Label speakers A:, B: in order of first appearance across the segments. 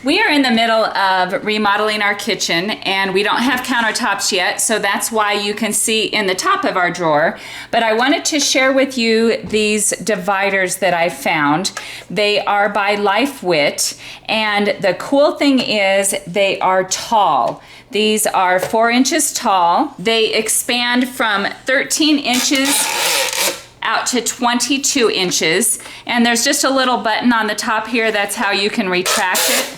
A: We are in the middle of remodeling our kitchen and we don't have countertops yet, so that's why you can see in the top of our drawer. But I wanted to share with you these dividers that I found. They are by Lifewit, and the cool thing is they are tall. These are 4 inches tall. They expand from 13 inches out to 22 inches, and there's just a little button on the top here. That's how you can retract it.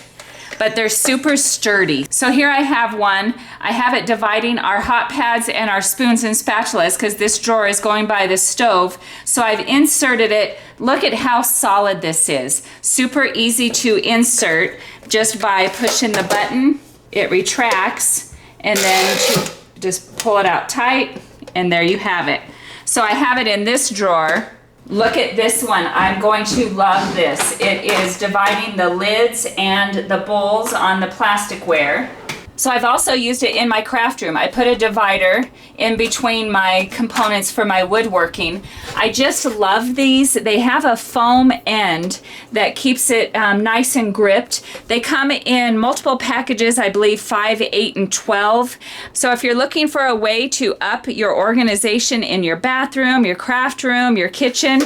A: But they're super sturdy. So here I have one. I have it dividing our hot pads and our spoons and spatulas because this drawer is going by the stove. So I've inserted it. Look at how solid this is. Super easy to insert just by pushing the button. It retracts, and then just pull it out tight, and there you have it. So I have it in this drawer. Look at this one. I'm going to love this. It is dividing the lids and the bowls on the plasticware. So I've also used it in my craft room. I put a divider in between my components for my woodworking. I just love these. They have a foam end that keeps it nice and gripped. They come in multiple packages, I believe 5, 8, and 12. So if you're looking for a way to up your organization in your bathroom, your craft room, your kitchen,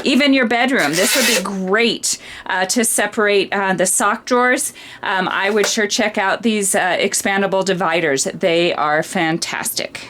A: even your bedroom, this would be great to separate the sock drawers. I would sure check out these expandable dividers. They are fantastic.